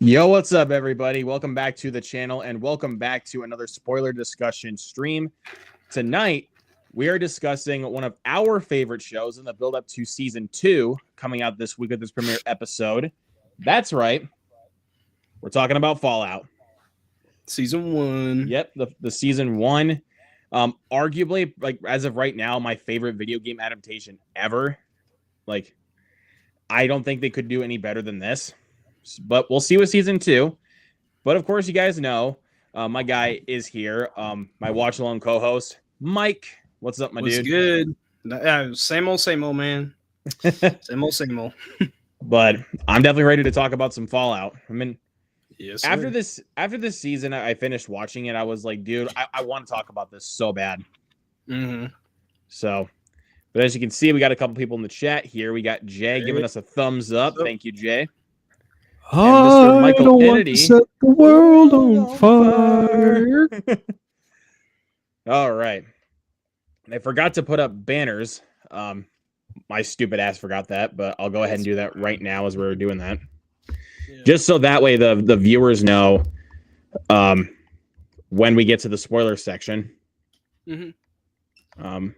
Yo, what's up, everybody? Welcome back to the channel and welcome back to another spoiler discussion stream. Tonight, we are discussing one of our favorite shows in the build-up to Season 2, coming out this week with this premiere episode. That's right. We're talking about Fallout. Season 1. Yep, the Season 1. Arguably, like, as of right now, my favorite video game adaptation ever. Like, I don't think they could do any better than this. But we'll see with Season 2. But of course, you guys know my guy is here. My watch along co-host, Mike. What's up, my dude? What's good? Same old, man. Same old. But I'm definitely ready to talk about some Fallout. I mean, yes, after this season, I finished watching it. I was like, dude, I want to talk about this so bad. Mm-hmm. So, but as you can see, we got a couple people in the chat here. We got Jay giving us a thumbs up. Thank you, Jay. Mr. Michael don't want to set the world on fire. All right. I forgot to put up banners. My stupid ass forgot that, but I'll go ahead and do that right now as we're doing that. Yeah. Just so that way the viewers know when we get to the spoiler section. Mm-hmm. And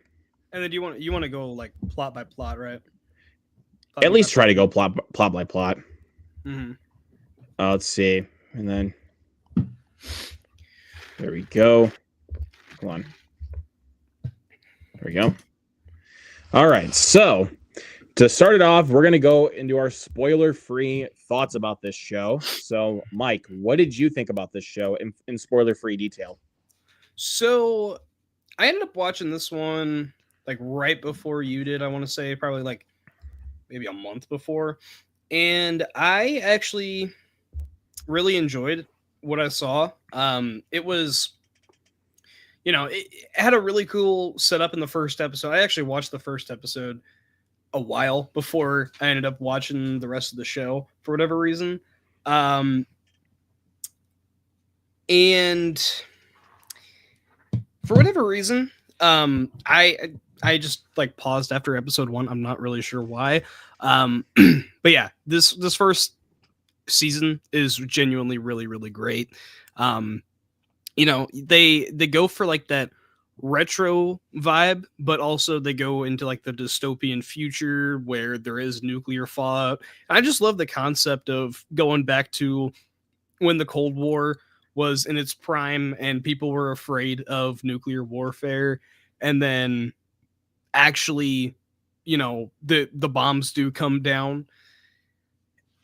then you want to go like plot by plot, right? At least try to go plot by plot. Mm-hmm. Let's see. And then there we go. Come on. There we go. All right. So to start it off, we're going to go into our spoiler-free thoughts about this show. So, Mike, what did you think about this show in spoiler-free detail? So I ended up watching this one like right before you did. I want to say probably like maybe a month before. And I actually really enjoyed what I saw. It was, it had a really cool setup in the first episode. I actually watched the first episode a while before I ended up watching the rest of the show for whatever reason. And for whatever reason, I just like paused after episode 1. I'm not really sure why. But yeah, this first season is genuinely really, really great. They go for like that retro vibe, but also they go into like the dystopian future where there is nuclear fallout. I just love the concept of going back to when the Cold War was in its prime and people were afraid of nuclear warfare, and then actually the bombs do come down,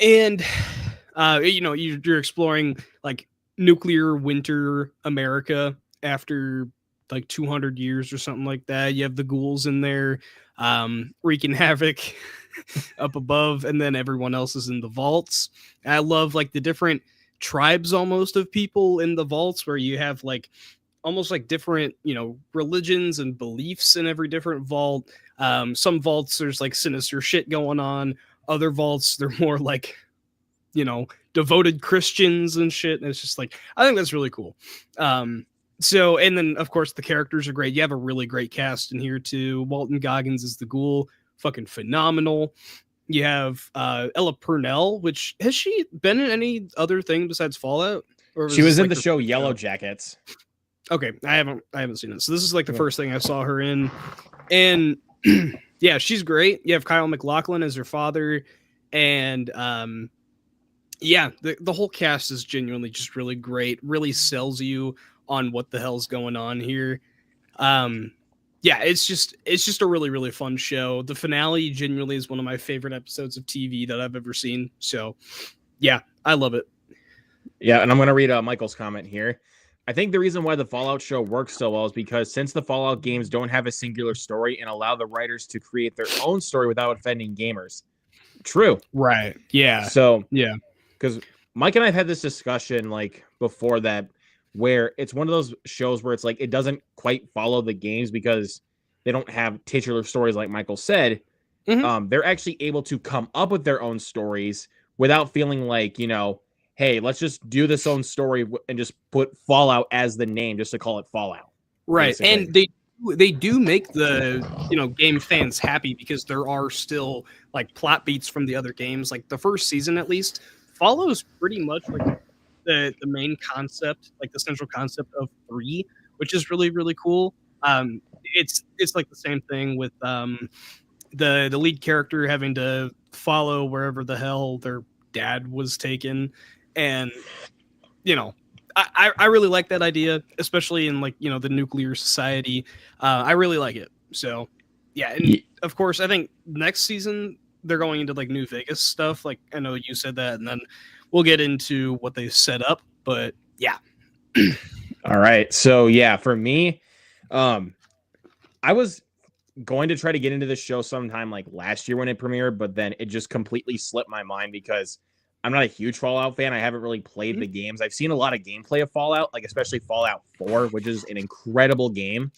and you're exploring like nuclear winter America after like 200 years or something like that. You have the ghouls in there wreaking havoc up above, and then everyone else is in the vaults. I love like the different tribes almost of people in the vaults, where you have like almost like different religions and beliefs in every different vault. Some vaults there's like sinister shit going on. Other vaults they're more like devoted Christians and shit. And it's just like, I think that's really cool. So, and then of course the characters are great. You have a really great cast in here too. Walton Goggins is the ghoul, fucking phenomenal. You have Ella Purnell, which has she been in any other thing besides Fallout? Or she was in the show Yellow Jackets. Okay, I haven't seen it. So this is like the first thing I saw her in. And yeah, she's great. You have Kyle MacLachlan as her father, and yeah, the whole cast is genuinely just really great. Really sells you on what the hell's going on here. Yeah, it's just a really, really fun show. The finale genuinely is one of my favorite episodes of TV that I've ever seen. So yeah, I love it. Yeah, and I'm going to read Michael's comment here. I think the reason why the Fallout show works so well is because since the Fallout games don't have a singular story and allow the writers to create their own story without offending gamers. True. Right. Yeah. So, yeah. Because Mike and I have had this discussion like before that, where it's one of those shows where it's like it doesn't quite follow the games because they don't have titular stories like Michael said. Mm-hmm. They're actually able to come up with their own stories without feeling like, hey, let's just do this own story and just put Fallout as the name just to call it Fallout. Right. Basically. And they do make the game fans happy because there are still like plot beats from the other games. Like the first season, at least, follows pretty much like the main concept, like the central concept of 3, which is really, really cool. It's like the same thing with the lead character having to follow wherever the hell their dad was taken, and I really like that idea, especially in like the nuclear society. I really like it. So yeah, and of course I think next season they're going into like New Vegas stuff. Like I know you said that, and then we'll get into what they set up. But yeah. All right. So yeah, for me, I was going to try to get into this show sometime like last year when it premiered, but then it just completely slipped my mind because I'm not a huge Fallout fan. I haven't really played the games. I've seen a lot of gameplay of Fallout, like especially Fallout 4, which is an incredible game.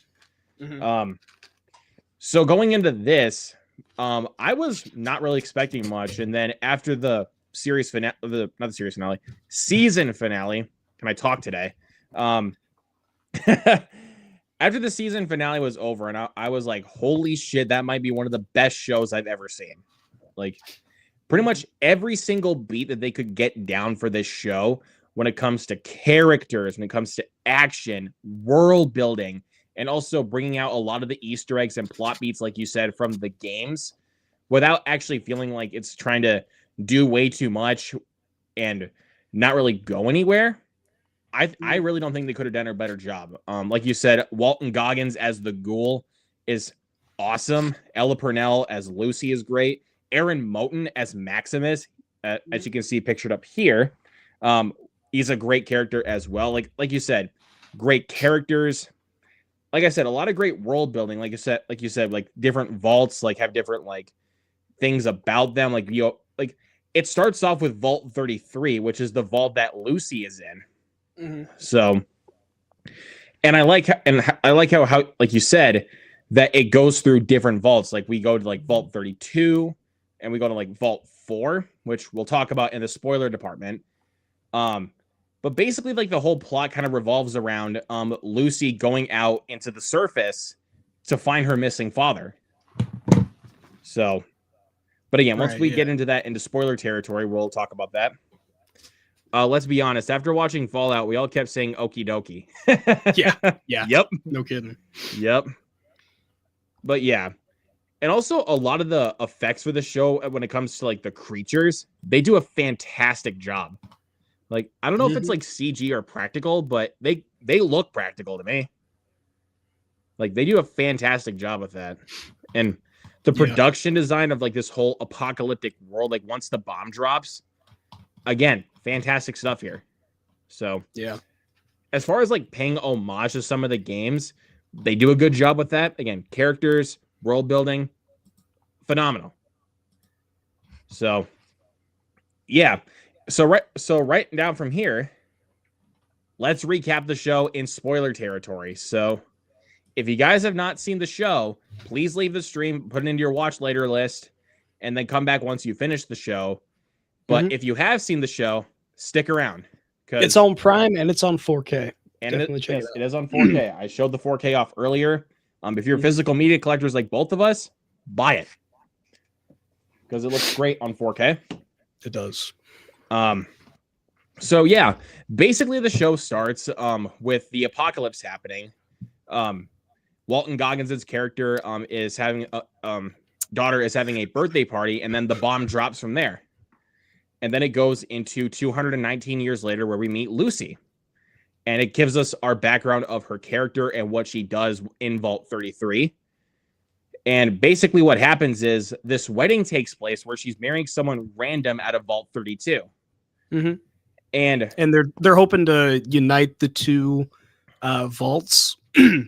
So going into this, I was not really expecting much, and then after the series finale, season finale. Can I talk today? After the season finale was over, and I was like, holy shit, that might be one of the best shows I've ever seen. Like, pretty much every single beat that they could get down for this show when it comes to characters, when it comes to action, world building, and also bringing out a lot of the Easter eggs and plot beats, like you said, from the games, without actually feeling like it's trying to do way too much and not really go anywhere. I really don't think they could have done a better job. Like you said, Walton Goggins as the Ghoul is awesome. Ella Purnell as Lucy is great. Aaron Moten as Maximus, as you can see pictured up here, he's a great character as well. Like you said, great characters. Like I said, a lot of great world building. Like you said, like different vaults, like have different like things about them. Like it starts off with Vault 33, which is the vault that Lucy is in. So, and I like how like you said that it goes through different vaults. Like we go to like Vault 32 and we go to like Vault 4, which we'll talk about in the spoiler department. But basically like the whole plot kind of revolves around Lucy going out into the surface to find her missing father. So, but again, once we get into spoiler territory, we'll talk about that. Let's be honest. After watching Fallout, we all kept saying "okie dokie." Yeah. Yep. No kidding. Yep. But yeah, and also a lot of the effects for the show when it comes to like the creatures, they do a fantastic job. Like I don't know if it's like CG or practical, but they look practical to me. Like they do a fantastic job with that, and the production design of like this whole apocalyptic world. Like once the bomb drops, again. Fantastic stuff here. So, yeah. As far as like paying homage to some of the games, they do a good job with that. Again, characters, world building, phenomenal. So, yeah. So right down from here, let's recap the show in spoiler territory. So, if you guys have not seen the show, please leave the stream, put it into your watch later list, and then come back once you finish the show. But if you have seen the show, stick around. It's on Prime and it's on 4K. And it is on 4K. I showed the 4K off earlier. If you're physical media collectors like both of us, buy it. Because it looks great on 4K. It does. So yeah, basically the show starts with the apocalypse happening. Walton Goggins' character is having daughter is having a birthday party, and then the bomb drops from there. And then it goes into 219 years later where we meet Lucy. And it gives us our background of her character and what she does in Vault 33. And basically what happens is this wedding takes place where she's marrying someone random out of Vault 32. And they're hoping to unite the two vaults.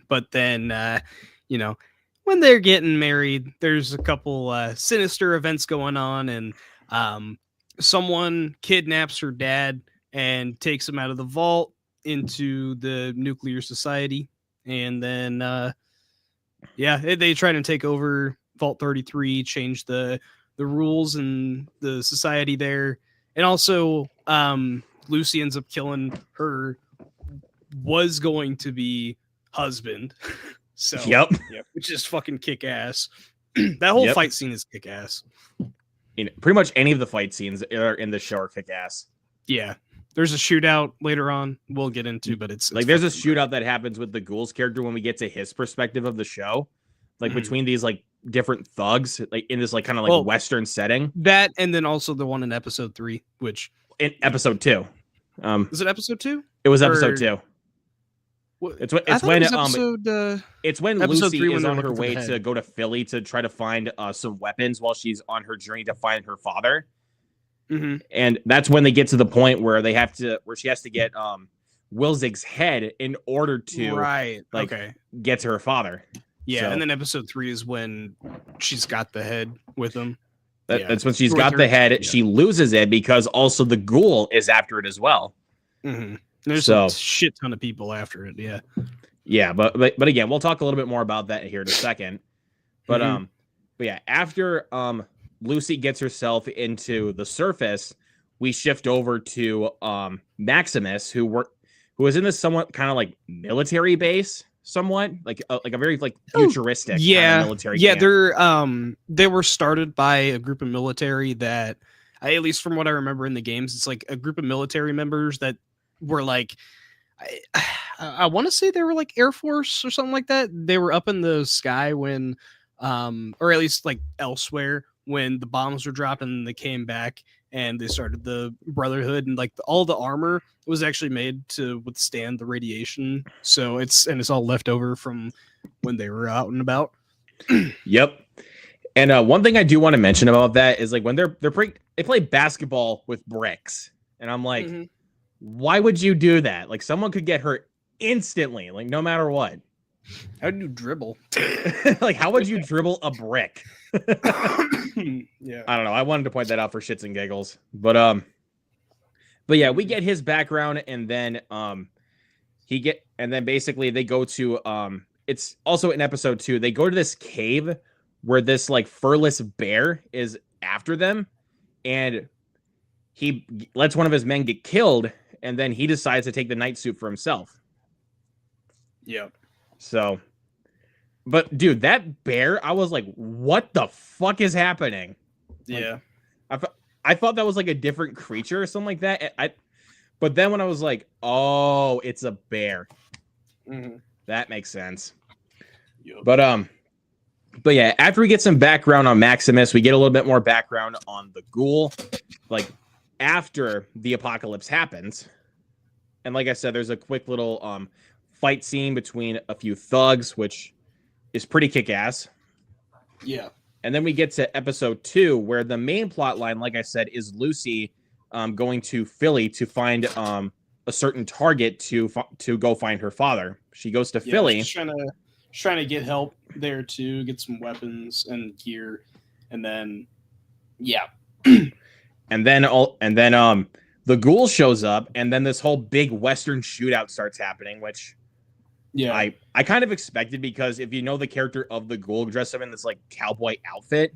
But then, when they're getting married, there's a couple sinister events going on. And someone kidnaps her dad and takes him out of the vault into the nuclear society. And then, they try to take over Vault 33, change the rules and the society there. And also, Lucy ends up killing her was going to be husband. So, yep. Which is fucking kick ass. That whole fight scene is kick ass. pretty much any of the fight scenes are in the show are kick ass. Yeah. There's a shootout later on we'll get into, but it's like there's a shootout that happens with the Ghoul's character when we get to his perspective of the show, like between these like different thugs, like in this like kind of like Western setting. That and then also the one in episode 3, which in episode 2. Is it episode 2? It was episode 2. It's when Lucy is on her way to go to Philly to try to find some weapons while she's on her journey to find her father. And that's when they get to the point where she has to get Wilzig's head in order to get to her father. Yeah, so, and then episode 3 is when she's got the head with him. That's when she's got the head. Yeah. She loses it because also the Ghoul is after it as well. There's a shit ton of people after it. Yeah. Yeah, but again, we'll talk a little bit more about that here in a second. But but yeah, after Lucy gets herself into the surface, we shift over to Maximus, who was in this somewhat kind of like military base, somewhat like a very like futuristic kind of military camp. They were started by a group of military that, at least from what I remember in the games, it's like a group of military members that were like, I want to say they were like Air Force or something like that. They were up in the sky when, or at least like elsewhere when the bombs were dropped, and they came back and they started the Brotherhood, and like all the armor was actually made to withstand the radiation. So it's all left over from when they were out and about. Yep. And one thing I do want to mention about that is like when they play basketball with bricks, and I'm like, why would you do that? Like someone could get hurt instantly, like no matter what. How do you dribble? Like how would you dribble a brick? Yeah, I don't know. I wanted to point that out for shits and giggles, but yeah, we get his background, and then basically they go to it's also in episode 2. They go to this cave where this like furless bear is after them, and he lets one of his men get killed, and then he decides to take the night suit for himself. Yeah. So, but dude, that bear, I was like, what the fuck is happening? Yeah. Like, I thought that was like a different creature or something like that. But then when I was like, oh, it's a bear. That makes sense. Yep. But yeah, after we get some background on Maximus, we get a little bit more background on the Ghoul, like after the apocalypse happens. And like I said, there's a quick little fight scene between a few thugs, which is pretty kick-ass. Yeah. And then we get to episode 2, where the main plot line, like I said, is Lucy going to Philly to find a certain target to go find her father. She goes to Philly. She's trying to get help there to get some weapons and gear, and then and then the Ghoul shows up, and then this whole big Western shootout starts happening, which I kind of expected, because if you know the character of the Ghoul dressed up in this like cowboy outfit,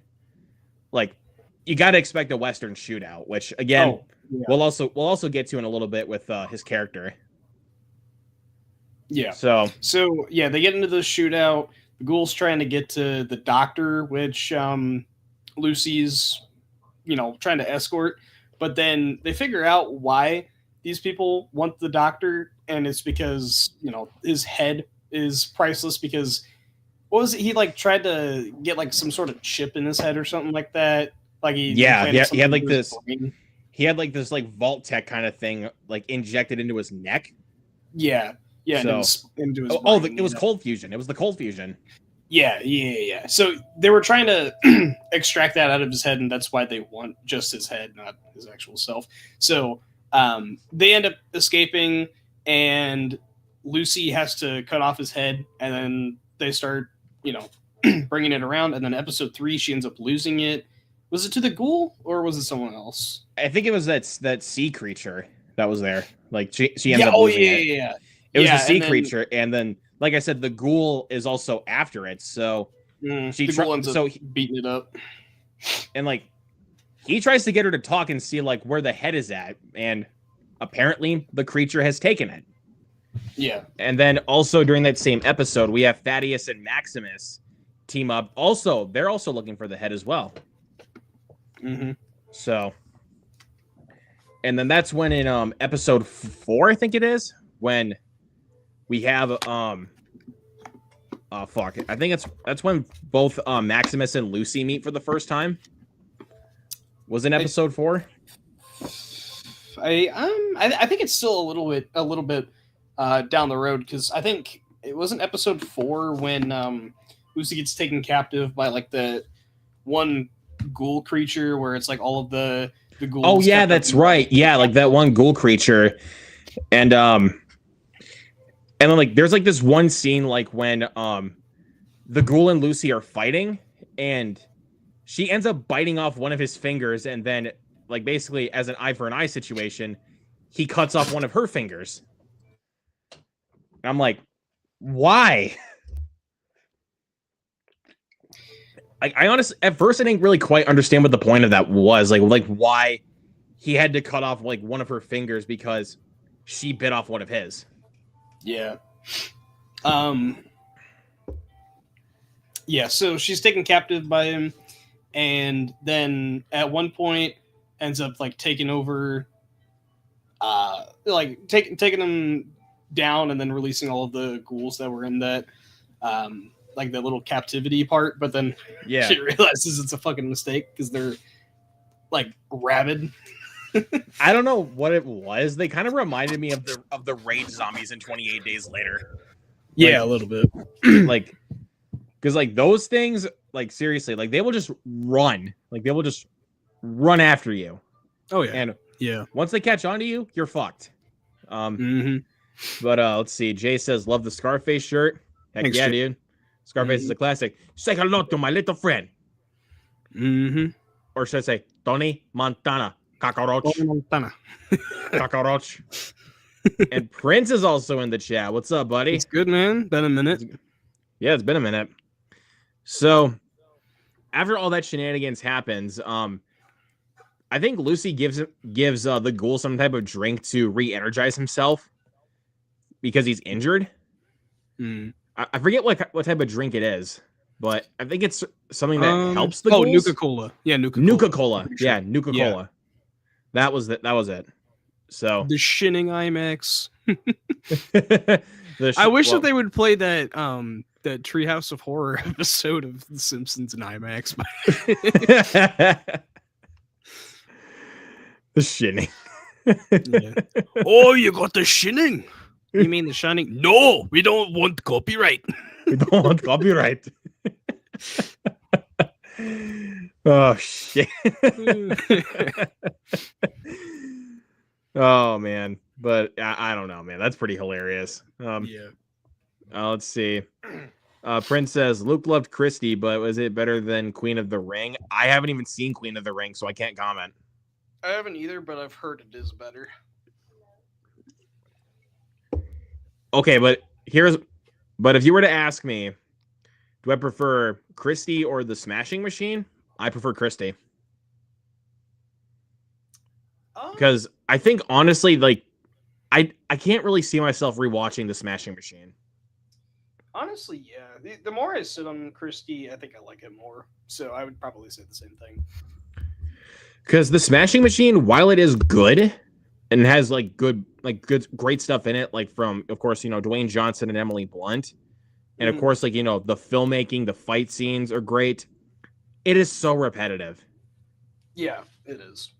like you got to expect a Western shootout, which again we'll also get to in a little bit with his character. Yeah. So yeah, they get into the shootout. The Ghoul's trying to get to the doctor, which Lucy's trying to escort, but then they figure out why these people want the doctor, and it's because his head is priceless. Because what was it? He like tried to get like some sort of chip in his head or something like that. Like he had like this. He had like this like Vault Tech kind of thing like injected into his neck. Yeah. Yeah. So, into his it was cold fusion. It was the cold fusion. Yeah. So they were trying to extract that out of his head, and that's why they want just his head, not his actual self. So they end up escaping, and Lucy has to cut off his head, and then they start, bringing it around. And then episode 3, she ends up losing it. Was it to the Ghoul, or was it someone else? I think it was that sea creature that was there. Like she ends up losing it. Yeah. It was the sea creature, and then, like I said, the Ghoul is also after it. So Ghoul ends up beating it up, and like he tries to get her to talk and see like where the head is at, and apparently the creature has taken it. Yeah. And then also during that same episode, we have Thaddeus and Maximus team up. Also, they're also looking for the head as well. Mm-hmm. So, and then that's when in episode 4, I think it is, when we have fuck. I think that's when both Maximus and Lucy meet for the first time. Was in episode 4? I think it's still a little bit down the road, because I think it wasn't episode 4 when Lucy gets taken captive by like the one ghoul creature where it's like all of the ghouls. Oh yeah, that's right. Yeah, like that one ghoul creature, and then like there's like this one scene like when the ghoul and Lucy are fighting, and she ends up biting off one of his fingers, and then like basically as an eye for an eye situation, he cuts off one of her fingers. And I'm like, why? I honestly, at first, I didn't really quite understand what the point of that was. Like why he had to cut off like one of her fingers because she bit off one of his. Yeah. Yeah. So she's taken captive by him, and then at one point ends up like taking over, like taking him down, and then releasing all of the ghouls that were in that. Like the little captivity part, but then she realizes it's a fucking mistake because they're like rabid. I don't know what it was. They kind of reminded me of the rage zombies in 28 Days Later. Yeah, like, a little bit. Like, because like those things, like seriously, like they will just run. Like they will just run after you. Oh yeah. And yeah, once they catch on to you, you're fucked. But let's see. Jay says, "Love the Scarface shirt." Heck thanks, yeah, Jay. Dude. Scarface is a classic. Say hello to my little friend. Or should I say, Tony Montana. Cockroach. Tony Montana. Cockroach. And Prince is also in the chat. What's up, buddy? It's good, man. Been a minute. Yeah, it's been a minute. So, after all that shenanigans happens, I think Lucy gives the ghoul some type of drink to re-energize himself because he's injured. I forget what type of drink it is, but I think it's something that helps the ghouls. Nuka-Cola. Yeah, Nuka-Cola. Sure. Yeah, Nuka-Cola. Yeah. That was it. So the Shinning IMAX. I wish that they would play that that Treehouse of Horror episode of The Simpsons in IMAX. The Shinning. Yeah. Oh, you got the Shinning. You mean The Shining? No, we don't want copyright. We don't want copyright. Oh, shit. Oh, man. But I don't know, man. That's pretty hilarious. Yeah. Let's see. Prince says, Luke loved Christy, but was it better than Queen of the Ring? I haven't even seen Queen of the Ring, so I can't comment. I haven't either, but I've heard it is better. Okay, but if you were to ask me, do I prefer Christy or the Smashing Machine? I prefer Christy. Because I think honestly, like I can't really see myself rewatching the Smashing Machine. Honestly, yeah. The more I sit on Christy, I think I like it more. So I would probably say the same thing. Because the Smashing Machine, while it is good and has great stuff in it, like from, of course, Dwayne Johnson and Emily Blunt. And of course, the filmmaking, the fight scenes are great. It is so repetitive. Yeah, it is.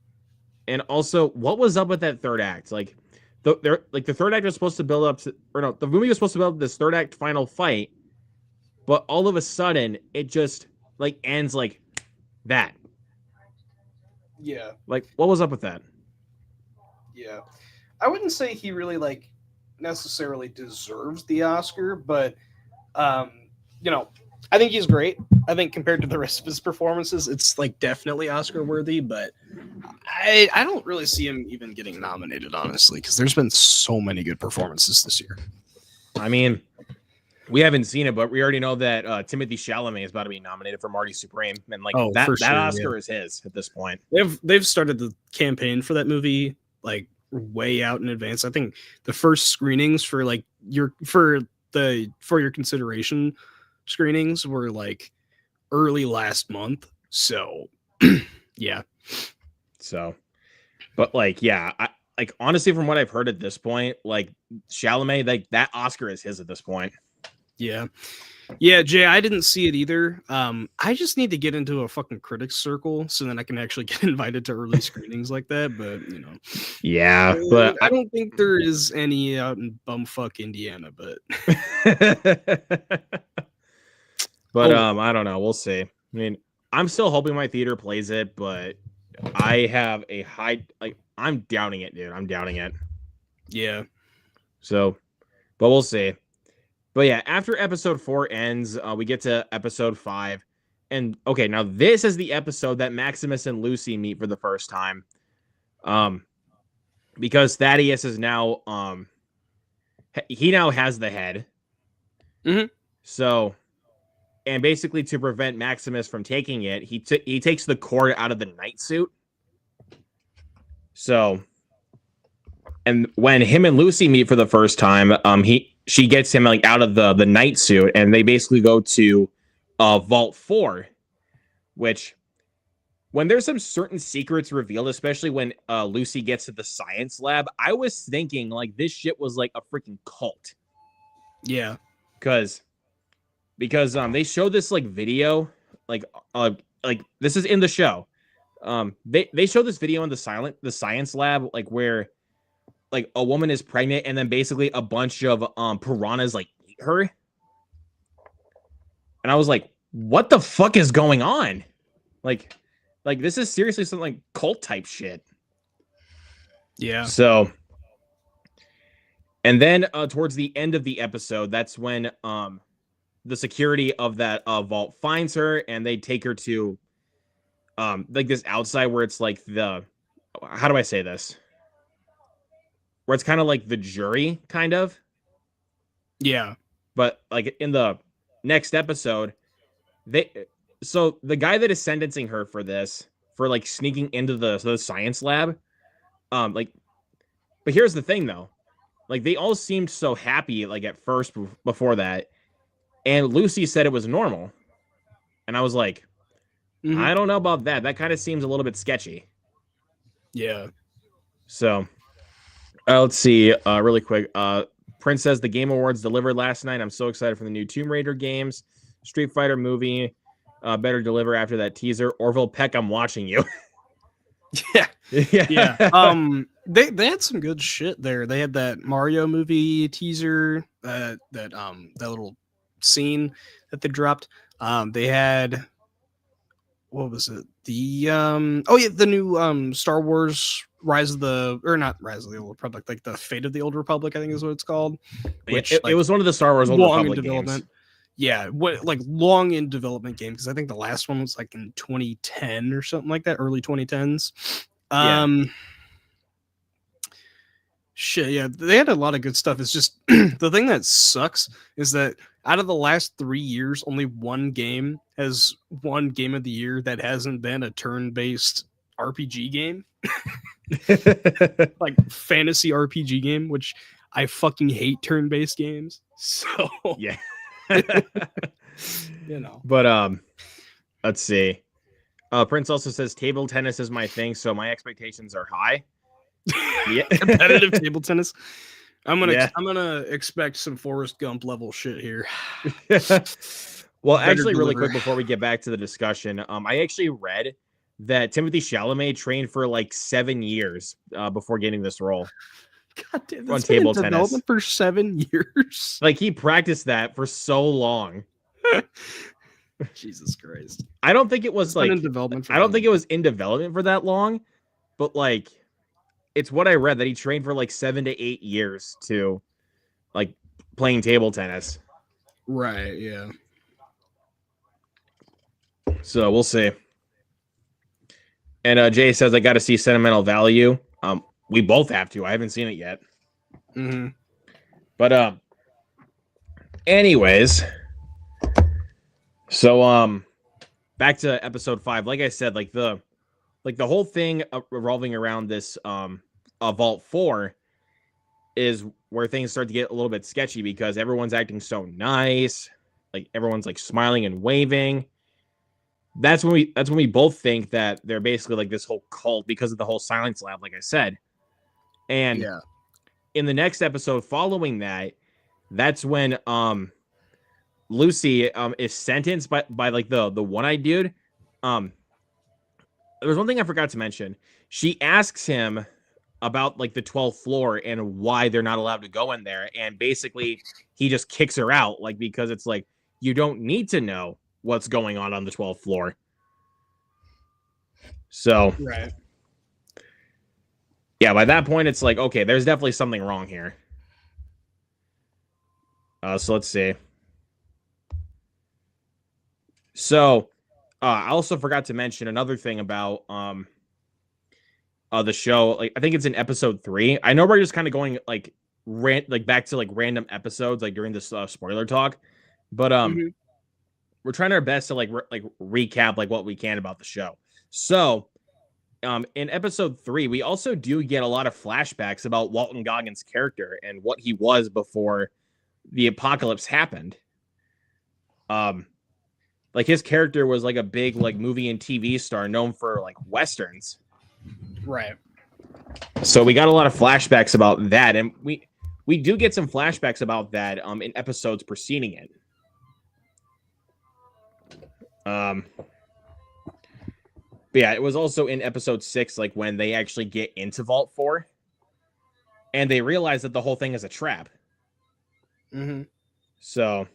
And also, what was up with that third act? Like the third act was supposed to build up to, the movie was supposed to build up this third act final fight, but all of a sudden it just ends like that. Yeah. Like, what was up with that? Yeah. I wouldn't say he really necessarily deserves the Oscar, but I think he's great. I think compared to the rest of his performances, it's definitely Oscar worthy, but I don't really see him even getting nominated, honestly, because there's been so many good performances this year. I mean, we haven't seen it, but we already know that Timothée Chalamet is about to be nominated for Marty Supreme, and that Oscar is his at this point. They've started the campaign for that movie way out in advance. I think the first screenings for your consideration screenings were early last month. So yeah, So, but like, yeah, like honestly, from what I've heard at this point, like Chalamet, like that Oscar is his at this point. Yeah. Yeah, Jay, I didn't see it either. I just need to get into a fucking critics circle so then I can actually get invited to early screenings like that. But yeah, but I don't think there is any out in bumfuck Indiana. But I don't know. We'll see. I mean, I'm still hoping my theater plays it, but I have a high I'm doubting it, dude. I'm doubting it. Yeah. So, but we'll see. But yeah, after episode 4 ends, we get to episode 5. And okay, now this is the episode that Maximus and Lucy meet for the first time. Because Thaddeus is now he now has the head. Mm-hmm. So, and basically to prevent Maximus from taking it, he takes the cord out of the night suit. So, and when him and Lucy meet for the first time, she gets him like out of the night suit, and they basically go to Vault 4, which when there's some certain secrets revealed, especially when Lucy gets to the science lab, I was thinking like this shit was like a freaking cult. Yeah. Because they showed this like video, like this is in the show. They showed this video in the science lab, like where like a woman is pregnant and then basically a bunch of piranhas like eat her. And I was like, what the fuck is going on? Like this is seriously some like cult type shit. Yeah. So, and then towards the end of the episode, that's when the security of that vault finds her, and they take her to like this outside where it's like how do I say this? Where it's kind of like the jury, kind of. Yeah. But like in the next episode, so the guy that is sentencing her for this, for like sneaking into the science lab, but here's the thing though, like they all seemed so happy like at first before that, and Lucy said it was normal, and I was like, I don't know about that. That kind of seems a little bit sketchy. Yeah. So. Let's see, really quick. Prince says the Game Awards delivered last night. I'm so excited for the new Tomb Raider games. Street Fighter movie better deliver after that teaser. Orville Peck, I'm watching you. Yeah. Yeah. They had some good shit there. They had that Mario movie teaser, that little scene that they dropped. They had, what was it? The new Star Wars not Rise of the Old Republic, like the Fate of the Old Republic, I think is what it's called. Which it was one of the Star Wars Old Republic games. Yeah, long in development game, because I think the last one was like in 2010 or something like that, early 2010s. Shit, yeah, they had a lot of good stuff. It's just the thing that sucks is that out of the last 3 years, only one game has won Game of the Year that hasn't been a turn-based RPG game. Like fantasy RPG game, which I fucking hate turn-based games. So yeah. But let's see. Prince also says table tennis is my thing, so my expectations are high. Yeah. Competitive table tennis. I'm gonna expect some Forrest Gump level shit here. Well, actually, really quick before we get back to the discussion, I actually read that Timothée Chalamet trained for like 7 years before getting this role. God damn, that's been in development for 7 years. Like he practiced that for so long. Jesus Christ! I don't think it was like in development. I don't think it was in development for that long, but like it's what I read that he trained for like 7 to 8 years to like playing table tennis. Right. Yeah. So we'll see. And Jay says I got to see Sentimental Value. We both have to. I haven't seen it yet. Mm-hmm. But anyways, so back to episode 5. Like I said, like the whole thing revolving around this Vault 4 is where things start to get a little bit sketchy because everyone's acting so nice, like everyone's like smiling and waving. that's when we both think that they're basically like this whole cult because of the whole Silence Lab, like I said. And in the next episode following that, that's when Lucy is sentenced by like the one-eyed dude. There's one thing I forgot to mention. She asks him about like the 12th floor and why they're not allowed to go in there, and basically he just kicks her out, like, because it's like, you don't need to know what's going on the 12th floor. So right. Yeah, by that point it's like, okay, there's definitely something wrong here. So let's see. So I also forgot to mention another thing about the show. Like, I think it's in episode 3. I know we're just kind of going like back to like random episodes like during this spoiler talk, but we're trying our best to like recap like what we can about the show. So in episode 3, we also do get a lot of flashbacks about Walton Goggins' character and what he was before the apocalypse happened. Like, his character was like a big like movie and TV star known for like westerns. Right. So we got a lot of flashbacks about that, and we do get some flashbacks about that in episodes preceding it. But yeah, it was also in episode 6, like when they actually get into Vault 4 and they realize that the whole thing is a trap. So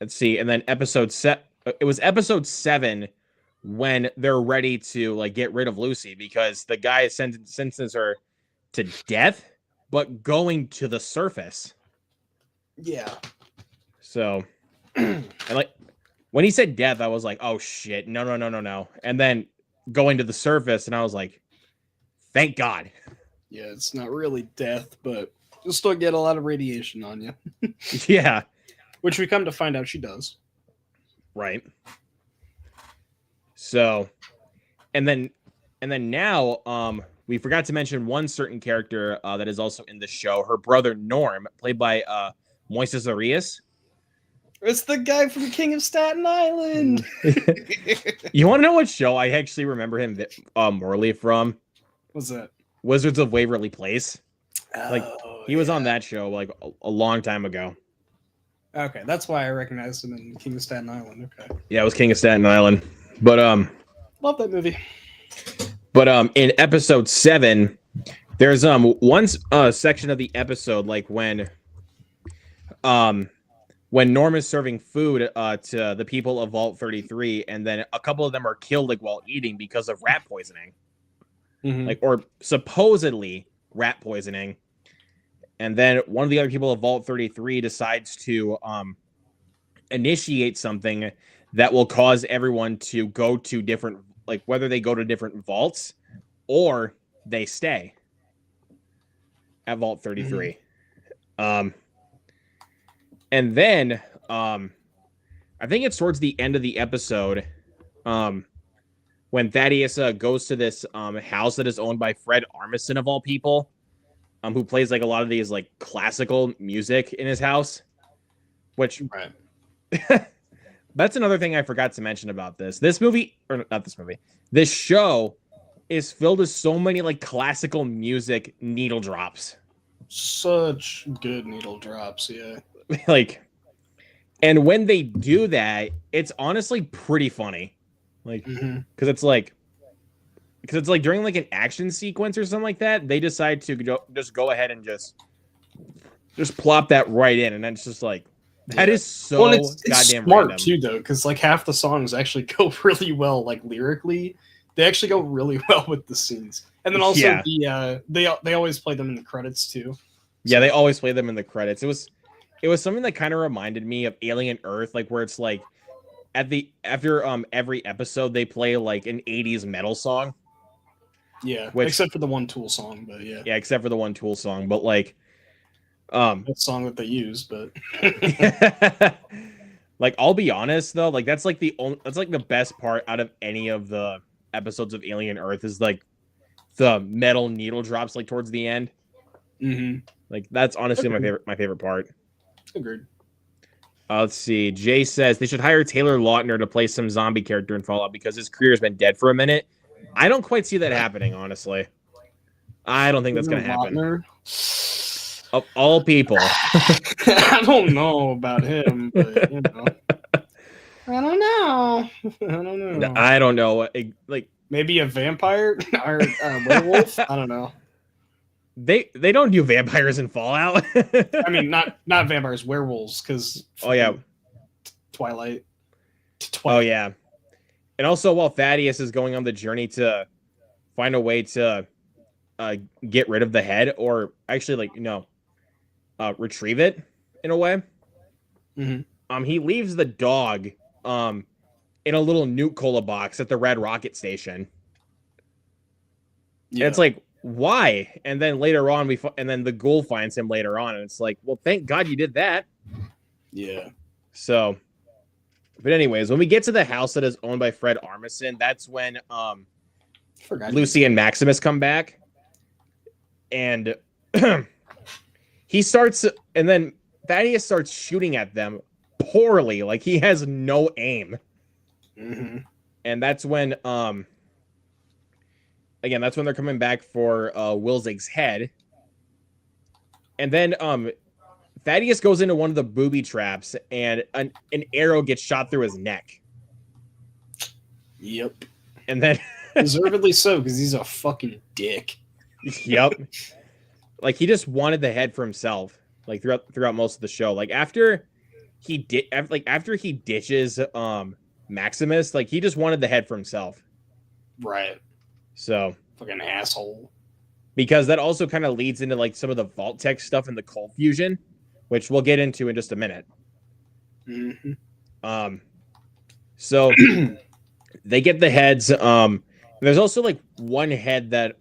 let's see. And then it was episode 7 when they're ready to like get rid of Lucy because the guy sentences her to death, but going to the surface. Yeah. So, and like, when he said death, I was like, oh shit, no. And then going to the surface, and I was like, thank God. Yeah, it's not really death, but you'll still get a lot of radiation on you. Yeah. Which we come to find out she does. Right. So, and then now, we forgot to mention one certain character that is also in the show. Her brother Norm, played by Moises Arias. It's the guy from King of Staten Island. You want to know what show I actually remember him morally from? What's that? Wizards of Waverly Place. Like, he was on that show like a long time ago. Okay, that's why I recognized him in King of Staten Island. Okay. Yeah, it was King of Staten Island. But love that movie. But in episode 7, there's one section of the episode like when Norm is serving food to the people of Vault 33, and then a couple of them are killed like while eating because of rat poisoning. Like, or supposedly rat poisoning. And then one of the other people of Vault 33 decides to initiate something that will cause everyone to go to different, like, whether they go to different vaults or they stay at Vault 33. And then I think it's towards the end of the episode when Thaddeus goes to this house that is owned by Fred Armisen of all people, who plays like a lot of these like classical music in his house, which that's another thing I forgot to mention about this movie, or not this movie, this show is filled with so many like classical music needle drops. Such good needle drops, yeah. Like, and when they do that, it's honestly pretty funny. Like, because it's like during like an action sequence or something like that, they decide to just go ahead and just plop that right in, and then it's just like that is so it's goddamn smart random. too, though, because like half the songs actually go really well, like lyrically, they actually go really well with the scenes, and then also they always play them in the credits too. Yeah, they always play them in the credits. It was something that kind of reminded me of Alien Earth, like where it's like after every episode they play like an 80s metal song. Yeah, except for the one Tool song, but yeah. Yeah, except for the one Tool song, but like that song that they use, but like, I'll be honest though, like that's like the best part out of any of the episodes of Alien Earth is like the metal needle drops like towards the end. Like, that's honestly my favorite part. Agreed. Let's see. Jay says they should hire Taylor Lautner to play some zombie character in Fallout because his career has been dead for a minute. I don't quite see that happening, honestly. I don't think that's going to happen. Of all people. I don't know about him, but, you know. I don't know. I don't know. Like maybe a vampire or a werewolf? I don't know. They don't do vampires in Fallout. I mean, not vampires, werewolves, because Twilight. Oh yeah, and also while Thaddeus is going on the journey to find a way to get rid of the head, or actually retrieve it in a way. Mm-hmm. He leaves the dog in a little Nuke-Cola box at the Red Rocket Station. Yeah. And it's like, why? And then later on, and then the ghoul finds him later on, and it's like, well, thank God you did that. Yeah. So, but anyways, when we get to the house that is owned by Fred Armisen, that's when Lucy and Maximus come back, and he starts, and then Thaddeus starts shooting at them poorly, like he has no aim. Mm-hmm. And that's when again, that's when they're coming back for Wilzig's head. And then Thaddeus goes into one of the booby traps, and an arrow gets shot through his neck. Yep. And then deservedly so, because he's a fucking dick. Yep. Like he just wanted the head for himself, like throughout most of the show. Like after he ditches Maximus, like he just wanted the head for himself. Right. So fucking asshole. Because that also kind of leads into like some of the Vault-Tec stuff in the Cold Fusion, which we'll get into in just a minute. Mm-hmm. So they get the heads. There's also like one head that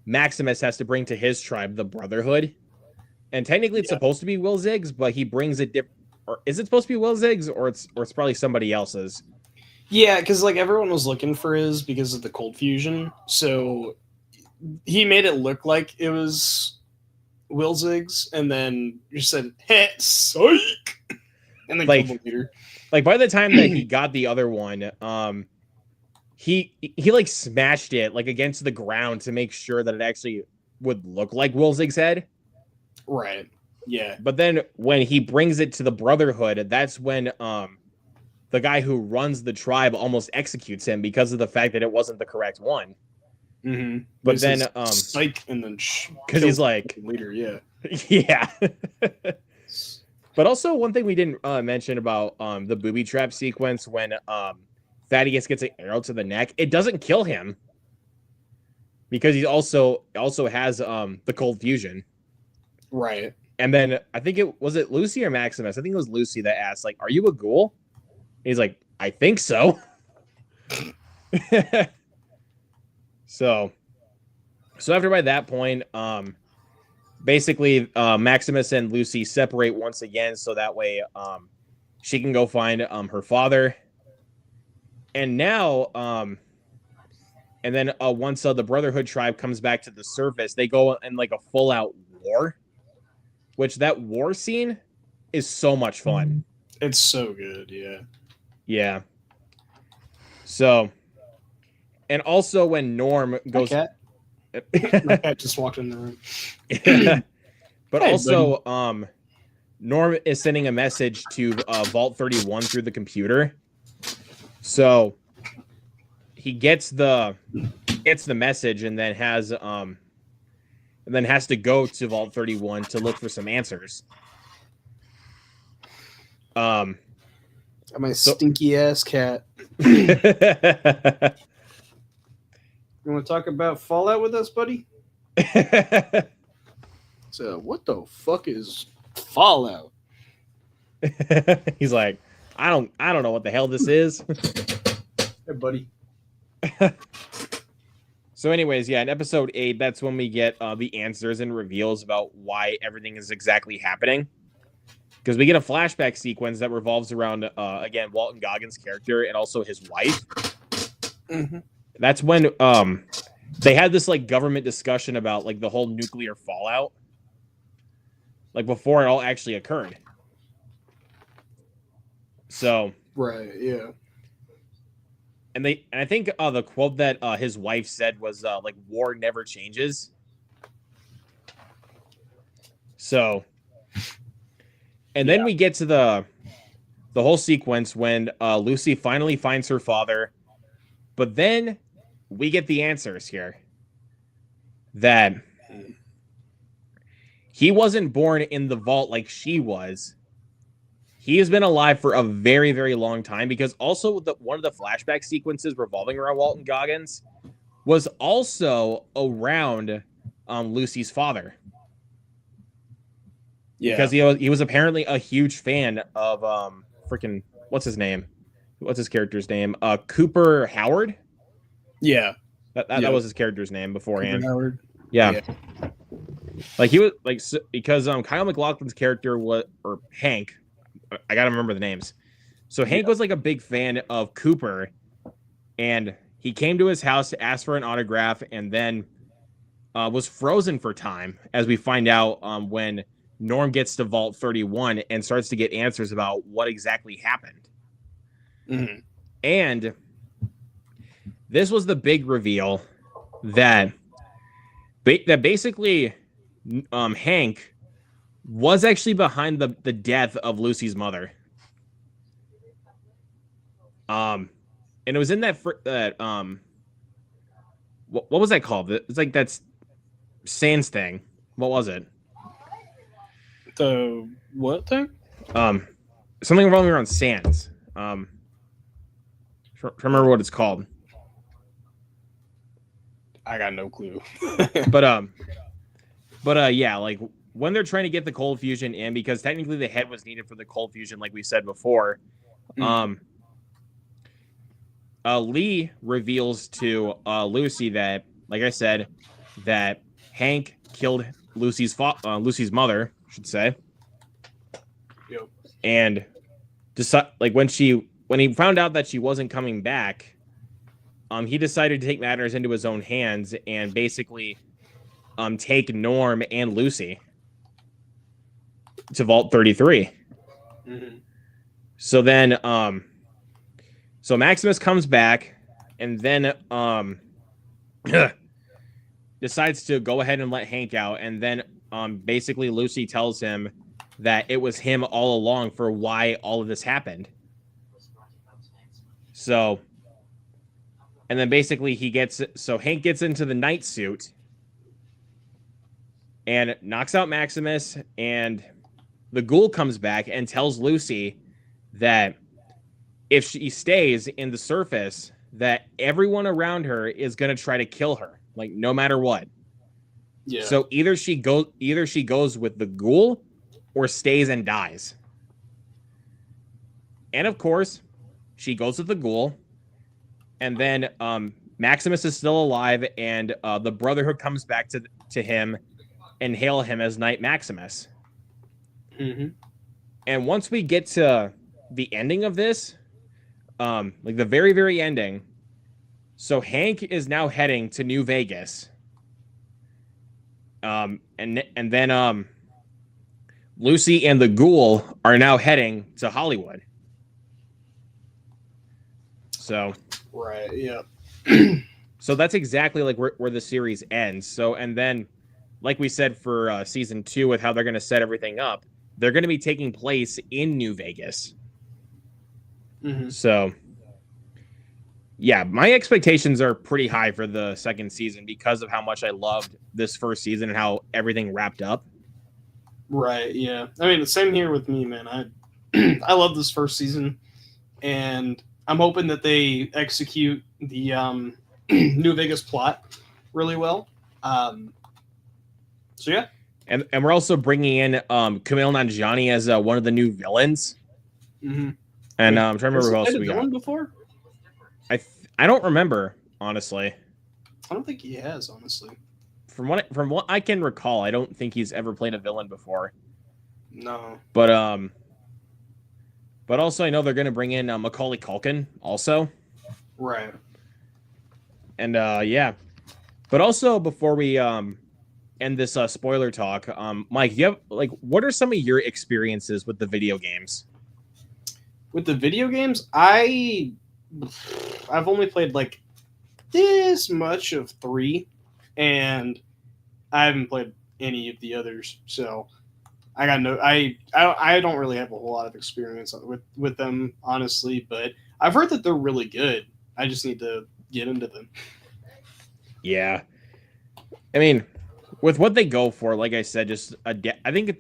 Maximus has to bring to his tribe, the Brotherhood. And technically it's supposed to be Wilzig's, but he brings it or is it supposed to be Wilzig's, or it's probably somebody else's? Yeah, because like everyone was looking for his because of the Cold Fusion, so he made it look like it was Wilzig's, and then you said, "Hey, psych," and then killed him later. Like by the time that he got the other one, he like smashed it like against the ground to make sure that it actually would look like Wilzig's head. Right. Yeah. But then when he brings it to the Brotherhood, that's when the guy who runs the tribe almost executes him because of the fact that it wasn't the correct one. Mm-hmm. But then psych, and then because he's like later, yeah. Yeah. But also one thing we didn't mention about the booby trap sequence when Thaddeus gets an arrow to the neck, it doesn't kill him because he also has the Cold Fusion. Right. And then I think it was Lucy or Maximus. I think it was Lucy that asked, like, "Are you a ghoul?" And he's like, "I think so." So after by that point, basically Maximus and Lucy separate once again, so that way she can go find her father. And now and then once the Brotherhood tribe comes back to the surface, they go in like a full out war. Which that war scene is so much fun. It's so good, yeah. Yeah. So, and also when Norm goes... My cat just walked in the room. But hey, also, Norm is sending a message to Vault 31 through the computer. So, he gets the message and then has to go to Vault 31 to look for some answers. My stinky ass cat. You want to talk about Fallout with us, buddy? So, what the fuck is Fallout? He's like, I don't know what the hell this is. Hey, buddy. So anyways, yeah, in episode 8, that's when we get the answers and reveals about why everything is exactly happening. Because we get a flashback sequence that revolves around, again, Walton Goggins' character and also his wife. Mm-hmm. That's when they had this, like, government discussion about, like, the whole nuclear fallout. Like, before it all actually occurred. So right, yeah. And I think the quote that his wife said was like war never changes. So, and then we get to the whole sequence when Lucy finally finds her father, but then we get the answers here that he wasn't born in the vault like she was. He has been alive for a very, very long time, because also one of the flashback sequences revolving around Walton Goggins was also around Lucy's father. Yeah. Because he was apparently a huge fan of freaking what's his name? What's his character's name? Cooper Howard? Yeah. That was his character's name beforehand. Cooper Howard. Yeah. Like he was like because Kyle MacLachlan's character was, or Hank, I gotta remember the names. So Hank was like a big fan of Cooper, and he came to his house to ask for an autograph, and then was frozen for time, as we find out when Norm gets to Vault 31 and starts to get answers about what exactly happened. Mm-hmm. And this was the big reveal that basically Hank was actually behind the death of Lucy's mother. And it was in that what was that called? It's like that's Sans thing. What was it? The what thing? Something wrong around Sans. Remember what it's called. I got no clue. but yeah, like when they're trying to get the cold fusion in, because technically the head was needed for the cold fusion, like we said before. Lee reveals to Lucy that, like I said, that Hank killed Lucy's mother, I should say. Yep. And like when he found out that she wasn't coming back, he decided to take matters into his own hands and basically take Norm and Lucy to Vault 33. Mm-hmm. So then so Maximus comes back and then decides to go ahead and let Hank out, and then basically Lucy tells him that it was him all along for why all of this happened. So, and then basically Hank gets into the night suit and knocks out Maximus, and the ghoul comes back and tells Lucy that if she stays in the surface, that everyone around her is going to try to kill her, like no matter what. Yeah. So either she goes with the ghoul or stays and dies. And of course, she goes with the ghoul. And then Maximus is still alive, and the Brotherhood comes back to him and hail him as Knight Maximus. Mm-hmm. And once we get to the ending of this, like the very, very ending, so Hank is now heading to New Vegas. And then Lucy and the ghoul are now heading to Hollywood. So right, yeah. So that's exactly like where the series ends. So, and then like we said for season 2, with how they're going to set everything up, they're going to be taking place in New Vegas. Mm-hmm. So yeah, my expectations are pretty high for the second season because of how much I loved this first season and how everything wrapped up. Right, yeah. I mean, the same here with me, man. I love this first season, and I'm hoping that they execute the New Vegas plot really well. So yeah. And we're also bringing in Kumail Nanjiani as one of the new villains. Mm-hmm. And I'm trying to remember who else we got. Before? I don't remember, honestly. I don't think he has, honestly. From what I can recall, I don't think he's ever played a villain before. No. But also I know they're going to bring in Macaulay Culkin also. Right. And yeah. But also before we end this spoiler talk, Mike, you have what are some of your experiences with the video games? With the video games, I've only played like this much of 3, and I haven't played any of the others. So I got no. I don't really have a whole lot of experience with them, honestly. But I've heard that they're really good. I just need to get into them. Yeah, I mean, with what they go for, like I said, just I think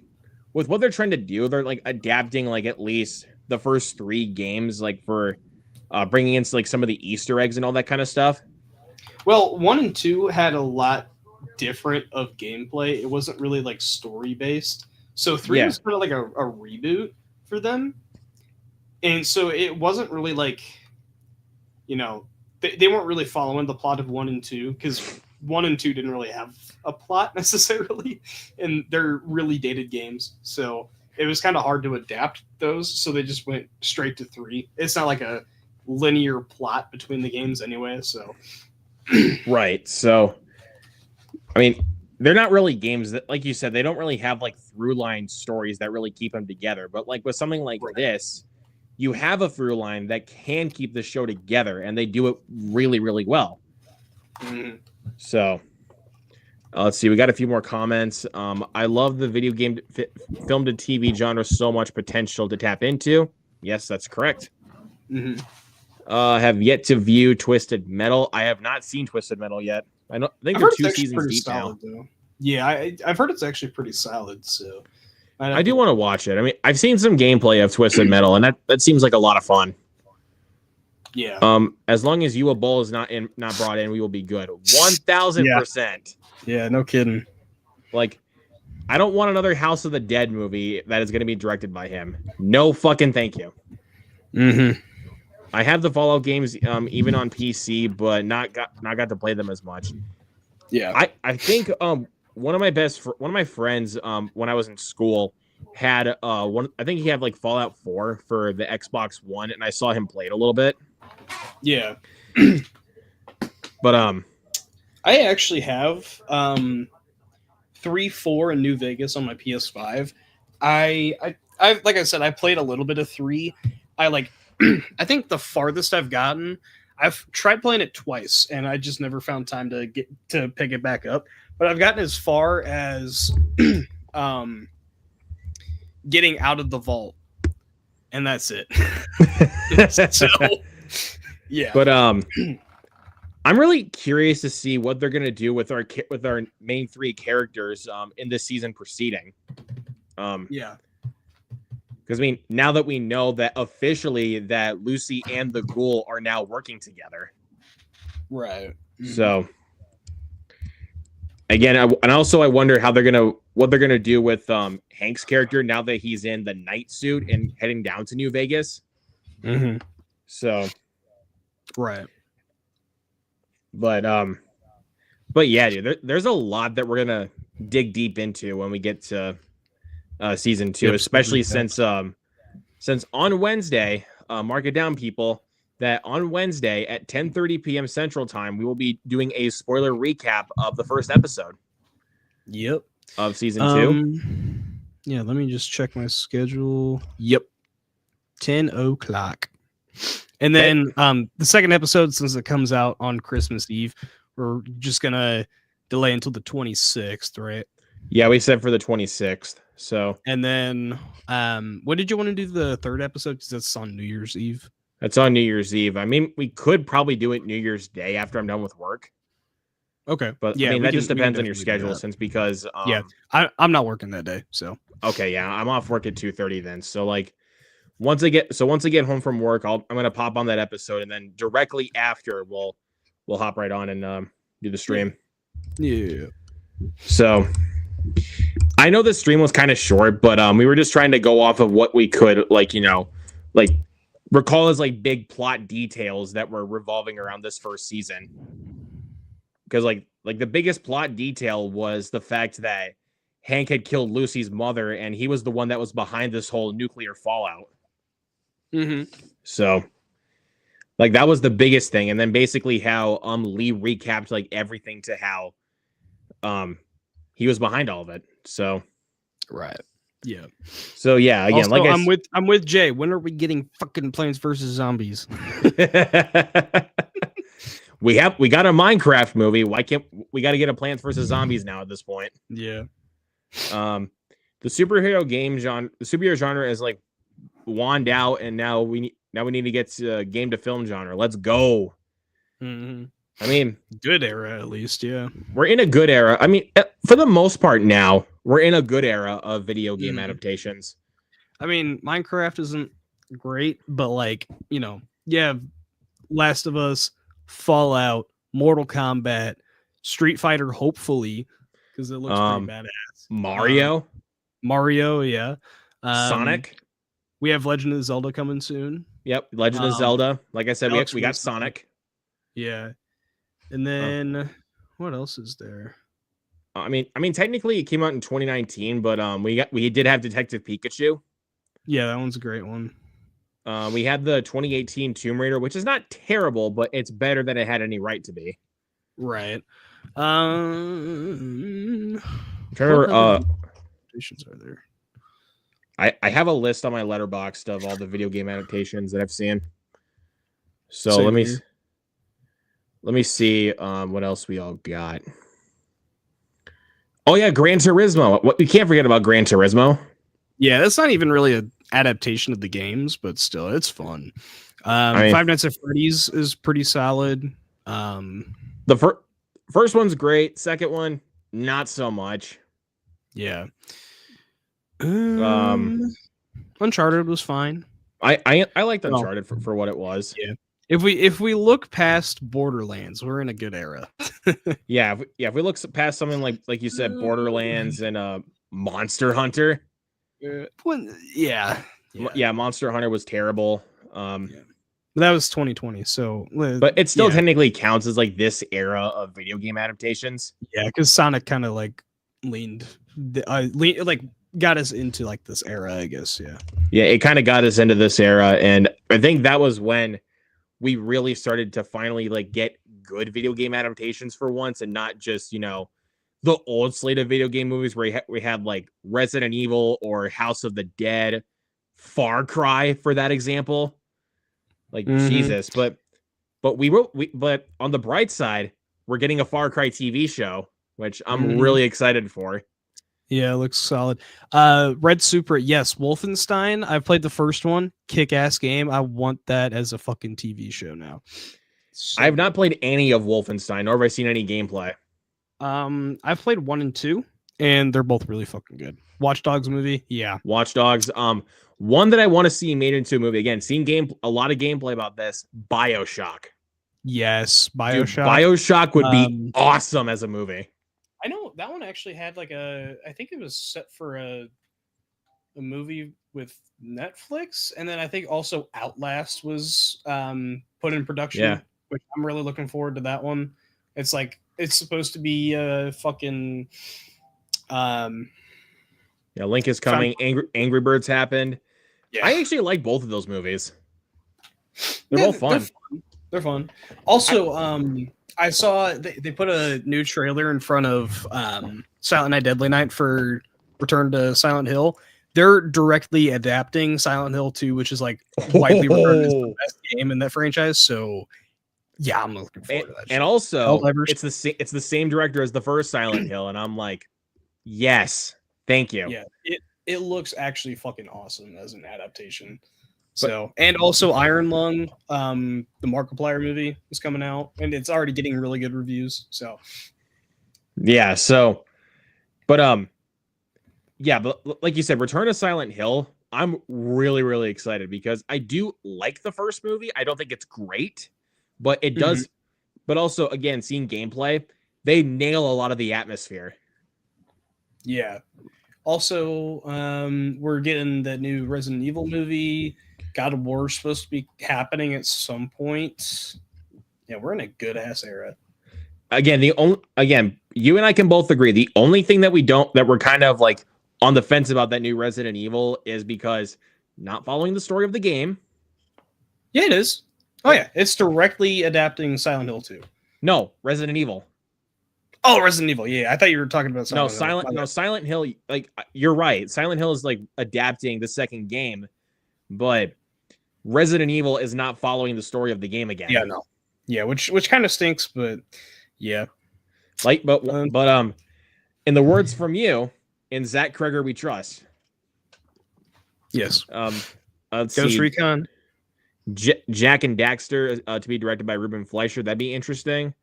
with what they're trying to do, they're like adapting like at least the first 3 games, like for bringing in like some of the Easter eggs and all that kind of stuff. Well, 1 and 2 had a lot different of gameplay. It wasn't really like story based. So 3 was kind of like a reboot for them. And so it wasn't really like, you know, they weren't really following the plot of 1 and 2 because 1 and 2 didn't really have a plot necessarily. And they're really dated games. So it was kind of hard to adapt those. So they just went straight to 3. It's not like a linear plot between the games anyway. So. Right. So, I mean, they're not really games that, like you said, they don't really have like through line stories that really keep them together. But like with something like this, you have a through line that can keep the show together, and they do it really, really well. Mm-hmm. So, let's see. We got a few more comments. I love the video game film to TV genre. So much potential to tap into. Yes, that's correct. Mm-hmm. Have yet to view Twisted Metal. I have not seen Twisted Metal yet. I think they're 2 seasons deep now. Though. Yeah, I've heard it's actually pretty solid. So I do want to watch it. I mean, I've seen some gameplay of Twisted Metal, and that seems like a lot of fun. Yeah. As long as Yua Bull is not brought in, we will be good. 1,000%. Yeah, no kidding. Like, I don't want another House of the Dead movie that is going to be directed by him. No fucking thank you. Mm-hmm. I have the Fallout games even on PC, but not got to play them as much. Yeah. I think one of my friends when I was in school had one. I think he had like Fallout 4 for the Xbox One, and I saw him play it a little bit. Yeah. But I actually have 3, 4 in New Vegas on my PS5. I like I said, I played a little bit of 3. I think the farthest I've gotten, I've tried playing it twice, and I just never found time to get to pick it back up. But I've gotten as far as getting out of the vault, and that's it. So, yeah. But I'm really curious to see what they're gonna do with our main 3 characters in this season proceeding. Yeah. Because, I mean, now that we know that officially that Lucy and the Ghoul are now working together. Right. Mm-hmm. So, again, I wonder what they're going to do with Hank's character now that he's in the night suit and heading down to New Vegas. Mm-hmm. So. Right. But yeah, dude, there's a lot that we're going to dig deep into when we get to season 2, especially since on Wednesday, mark it down, people, that on Wednesday at 10:30 p.m. Central Time, we will be doing a spoiler recap of the first episode. Yep. Of season 2. Yeah, let me just check my schedule. Yep. 10 o'clock. And then the second episode, since it comes out on Christmas Eve, we're just gonna delay until the 26th, right? Yeah, we said for the 26th. So, and then when did you want to do the third episode? Because that's on New Year's Eve. That's on New Year's Eve. I mean, we could probably do it New Year's Day after I'm done with work. Okay, but yeah, I mean, that just depends on your schedule, since because I'm not working that day. So okay, yeah, I'm off work at 2:30 then. So like once I get home from work, I'm gonna pop on that episode, and then directly after we'll hop right on and do the stream. Yeah. So I know the stream was kind of short, but we were just trying to go off of what we could, recall as like big plot details that were revolving around this first season. Because like the biggest plot detail was the fact that Hank had killed Lucy's mother, and he was the one that was behind this whole nuclear fallout. Mm-hmm. So like that was the biggest thing, and then basically how Lee recapped like everything to how he was behind all of it. So right. Yeah. So yeah, again, Also, like I'm with Jay. When are we getting fucking Plants vs Zombies? we got a Minecraft movie. Why can't we got to get a Plants vs Zombies now at this point? Yeah. The superhero game genre, the superhero genre is like wand out, and now we need to get to game to film genre. Let's go. Mm-hmm. I mean, Good era at least. Yeah. we're in a good era. I mean, for the most part now, we're in a good era of video game adaptations. I mean, Minecraft isn't great, but like, yeah, Last of Us, Fallout, Mortal Kombat, Street Fighter, hopefully, because it looks pretty badass. Mario, yeah. Sonic. We have Legend of Zelda coming soon. Yep, Legend of Zelda. Like I said, we got Sonic. Yeah. And then what else is there? I mean, technically it came out in 2019, but we did have Detective Pikachu. Yeah, that one's a great one. We had the 2018 Tomb Raider, which is not terrible, but it's better than it had any right to be. Right. I'm trying to remember, are there? I have a list on my Letterboxd of all the video game adaptations that I've seen. So Same let me see what else we all got. Oh yeah, Gran Turismo. What we can't forget about Gran Turismo. Yeah, that's not even really an adaptation of the games, but still, it's fun. Five Nights at Freddy's is pretty solid. The first one's great. Second one, not so much. Yeah. Uncharted was fine. I liked Uncharted for what it was. Yeah. If we look past Borderlands, we're in a good era. Yeah, if we look past something like you said, Borderlands and Monster Hunter. Yeah, Monster Hunter was terrible. That was 2020, so but it still technically counts as like this era of video game adaptations. Yeah, because Sonic kind of like got us into like this era, I guess. Yeah, it kind of got us into this era, and I think that was when we really started to finally like get good video game adaptations for once, and not just the old slate of video game movies where we had like Resident Evil or House of the Dead, Far Cry for that example. Like Jesus, but on the bright side, we're getting a Far Cry TV show, which I'm really excited for. Yeah, it looks solid. Red Super, yes, Wolfenstein. I've played the first one, kick-ass game. I want that as a fucking TV show now. I have not played any of Wolfenstein, nor have I seen any gameplay. I've played 1 and 2, and they're both really fucking good. Watch Dogs movie, yeah. Watch Dogs. One that I want to see made into a movie. Again, seen a lot of gameplay about this. BioShock. Yes, BioShock. Dude, BioShock would be awesome as a movie. I know that one actually had like I think it was set for a movie with Netflix, and then I think also Outlast was put in production, which I'm really looking forward to that one. It's like it's supposed to be fucking Link is coming. Angry Birds happened. Yeah. I actually like both of those movies. They're both fun. They're fun. Also, I saw they put a new trailer in front of Silent Night Deadly Night for Return to Silent Hill. They're directly adapting Silent Hill 2, which is like widely regarded as the best game in that franchise. So yeah, I'm looking forward to that. And also, it's the same director as the first Silent Hill, and I'm like, yes, thank you. Yeah, it looks actually fucking awesome as an adaptation. So, and also Iron Lung, the Markiplier movie is coming out, and it's already getting really good reviews. So, yeah. So, but like you said, Return to Silent Hill, I'm really, really excited because I do like the first movie. I don't think it's great, but it does. But also, again, seeing gameplay, they nail a lot of the atmosphere. Yeah. Also, we're getting the new Resident Evil movie. God of War is supposed to be happening at some point. Yeah, we're in a good ass era. Again, you and I can both agree. The only thing that we're kind of like on the fence about that new Resident Evil is because not following the story of the game. Yeah, it is. Oh yeah, it's directly adapting Silent Hill 2. No, Resident Evil. Oh, Resident Evil. Yeah, I thought you were talking about No, Silent Hill. Silent Hill. Like you're right. Silent Hill is like adapting the second game, but Resident Evil is not following the story of the game again. Yeah, no. Yeah, which kind of stinks, but yeah. Like, but in the words from you, in Zach Kreger we trust. Yes. Let's Ghost see. Recon. Jack and Daxter to be directed by Ruben Fleischer. That'd be interesting.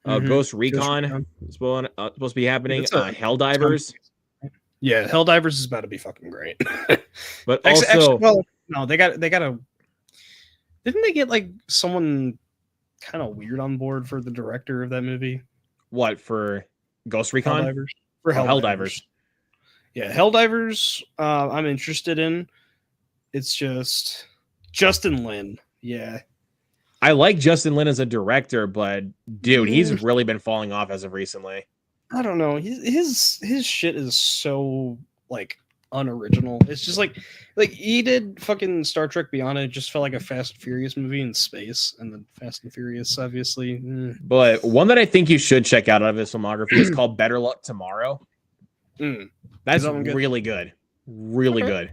Ghost Recon is supposed to be happening. Helldivers. Yeah, Helldivers is about to be fucking great. But also, well, no, they got a. Didn't they get like someone kind of weird on board for the director of that movie? what for Ghost Recon? Helldivers. For Helldivers. Yeah, Helldivers. I'm interested in. It's just Justin Lin. Yeah. I like Justin Lin as a director, but dude, he's really been falling off as of recently. I don't know. His shit is so like unoriginal. It's just like he did fucking Star Trek Beyond. It just felt like a Fast and Furious movie in space, and then Fast and Furious, obviously. But one that I think you should check out of his filmography is called Better Luck Tomorrow. That's really good. Really good.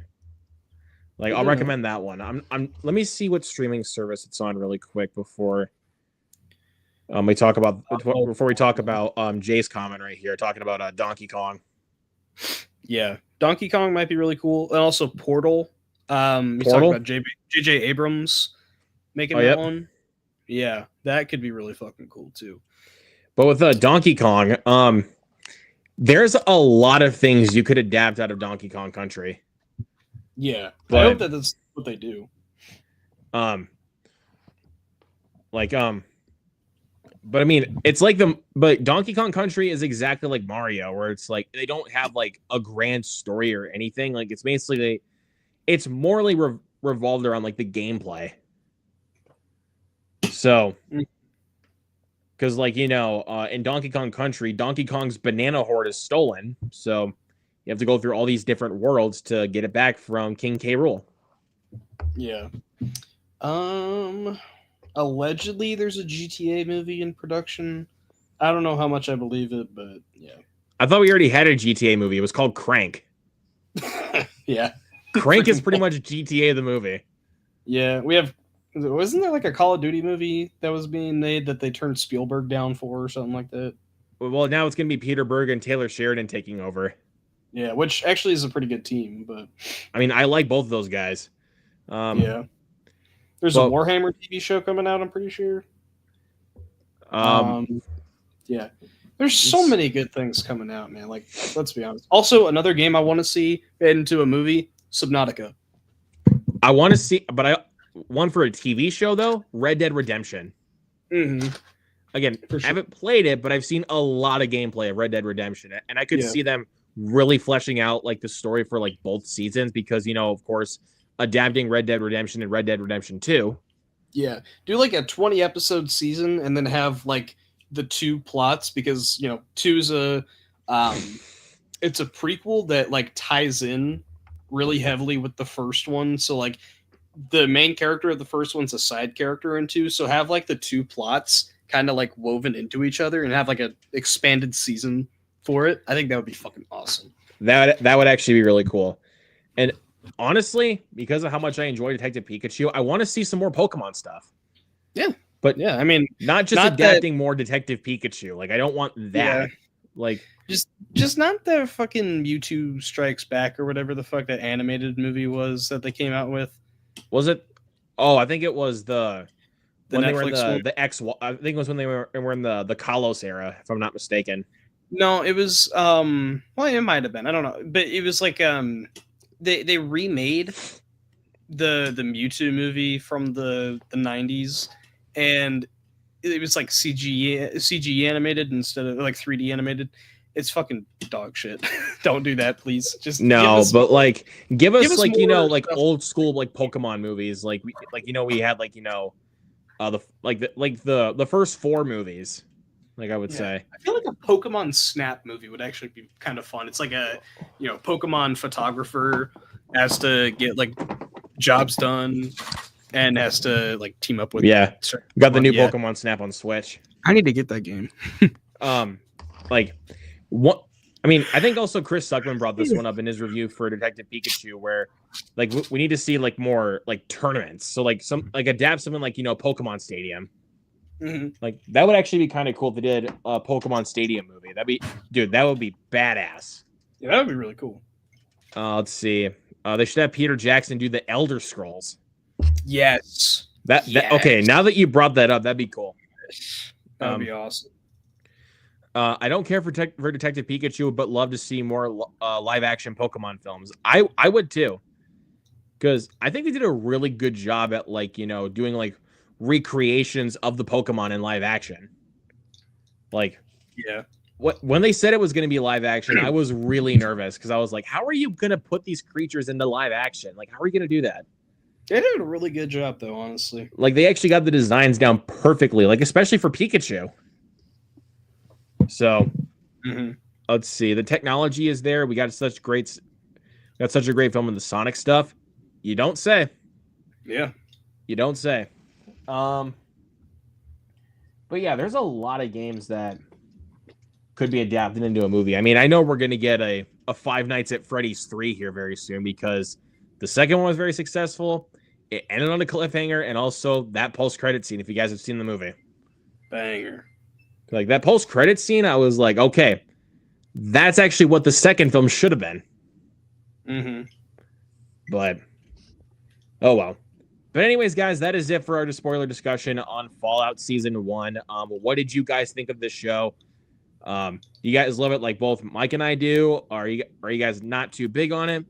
Like I'll recommend that one. I'm let me see what streaming service it's on really quick before we talk about Jay's comment right here talking about Donkey Kong. Yeah, Donkey Kong might be really cool, and also Portal. We talked about J.J. Abrams making that one. Yeah, that could be really fucking cool too. But with Donkey Kong, there's a lot of things you could adapt out of Donkey Kong Country. Yeah, but, I hope that that's what they do. But I mean, it's like but Donkey Kong Country is exactly like Mario, where it's like they don't have like a grand story or anything. Like it's basically, it's morely revolved around like the gameplay. So, because like in Donkey Kong Country, Donkey Kong's banana horde is stolen, so you have to go through all these different worlds to get it back from King K. Rool. Yeah. Allegedly, there's a GTA movie in production. I don't know how much I believe it, but yeah. I thought we already had a GTA movie. It was called Crank. Yeah. Crank is pretty much GTA the movie. Yeah, we have. Wasn't there like a Call of Duty movie that was being made that they turned Spielberg down for or something like that? Well, now it's going to be Peter Berg and Taylor Sheridan taking over. Yeah, which actually is a pretty good team, but I mean, I like both of those guys. Yeah. There's a Warhammer TV show coming out, I'm pretty sure. Yeah. There's so many good things coming out, man. Like, let's be honest. Also, another game I want to see made into a movie, Subnautica. I want to see, but one for a TV show, though, Red Dead Redemption. Mm-hmm. Again, I haven't played it, but I've seen a lot of gameplay of Red Dead Redemption, and I could see them really fleshing out like the story for like both seasons because, of course, adapting Red Dead Redemption and Red Dead Redemption 2. Yeah. Do like a 20 episode season and then have like the two plots because, 2's it's a prequel that like ties in really heavily with the first one. So like the main character of the first one's a side character in 2. So have like the two plots kind of like woven into each other and have like an expanded season for it. I think that would be fucking awesome. That would actually be really cool. And honestly, because of how much I enjoy Detective Pikachu, I want to see some more Pokemon stuff. Yeah. But yeah, I mean, not adapting more Detective Pikachu. Like I don't want that. Yeah. Like just not the fucking Mewtwo Strikes Back or whatever the fuck that animated movie was that they came out with. Was it? Oh, I think it was the when Netflix they were in one? the X. I think it was when they were in the Kalos era, if I'm not mistaken. No, it was well, it might have been. I don't know, but it was like they remade the Mewtwo movie from the 90s, and it was like CG animated instead of like 3D animated. It's fucking dog shit. Don't do that, please. Just no, but like give us like more like stuff. old school like Pokemon movies. Like we had like the first 4 movies. Like I would say, I feel like a Pokemon Snap movie would actually be kind of fun. It's like a Pokemon photographer has to get like jobs done and has to like team up with got the new Pokemon Snap on Switch. I need to get that game. like what. I mean, I think also Chris Suckman brought this one up in his review for Detective Pikachu, where like we need to see like more like tournaments. So like adapt something like Pokemon Stadium. Mm-hmm. Like that would actually be kind of cool if they did a Pokemon Stadium movie. That would be badass. Yeah, that would be really cool. Let's see. They should have Peter Jackson do the Elder Scrolls. Yes. That okay. Now that you brought that up, that'd be cool. That would be awesome. I don't care for Detective Pikachu, but love to see more live action Pokemon films. I would too, because I think they did a really good job at doing like recreations of the Pokemon in live action. Like, yeah, when they said it was going to be live action, I was really nervous because I was like, how are you going to put these creatures into live action? Like, how are you going to do that? They did a really good job, though, honestly. Like, they actually got the designs down perfectly, like especially for Pikachu. So, let's see. The technology is there. We got such a great film in the Sonic stuff. You don't say. Yeah. You don't say. But yeah, there's a lot of games that could be adapted into a movie. I mean, I know we're going to get a Five Nights at Freddy's 3 here very soon because the second one was very successful. It ended on a cliffhanger, and also that post-credit scene, if you guys have seen the movie. Banger. Like, that post-credit scene, I was like, okay, that's actually what the second film should have been. Mm-hmm. But, oh well. But anyways, guys, that is it for our spoiler discussion on Fallout Season 1. What did you guys think of this show? You guys love it like both Mike and I do? Are you guys not too big on it?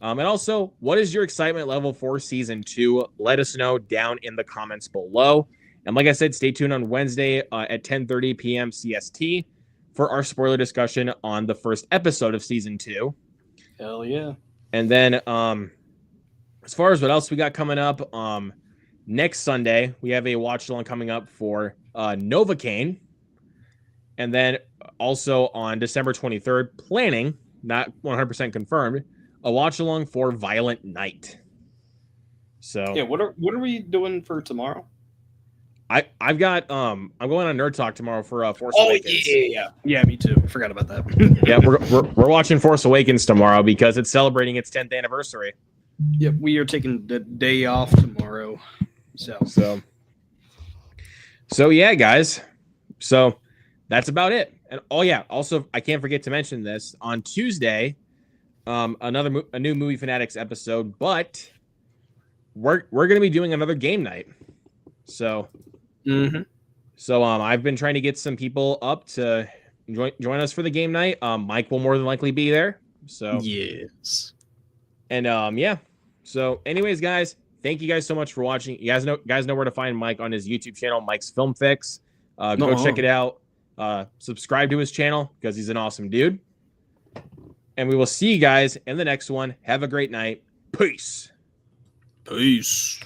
And also, what is your excitement level for Season 2? Let us know down in the comments below. And like I said, stay tuned on Wednesday at 10:30 p.m. CST for our spoiler discussion on the first episode of Season 2. Hell yeah. And then as far as what else we got coming up, next Sunday, we have a watch-along coming up for Novocaine. And then also on December 23rd, planning, not 100% confirmed, a watch-along for Violent Night. So yeah, what are we doing for tomorrow? I'm going on Nerd Talk tomorrow for Force Awakens. Yeah, me too. Forgot about that. Yeah, we're watching Force Awakens tomorrow because it's celebrating its 10th anniversary. Yep, we are taking the day off tomorrow. So yeah, guys. So that's about it. And oh yeah, also I can't forget to mention this on Tuesday, a new Movie Fanatics episode, but we're gonna be doing another game night. So. So I've been trying to get some people up to join us for the game night. Mike will more than likely be there. So yes. And yeah. So anyways, guys, thank you guys so much for watching. You guys know where to find Mike on his YouTube channel, Mike's Film Fix. Go check it out. Subscribe to his channel because he's an awesome dude. And we will see you guys in the next one. Have a great night. Peace. Peace.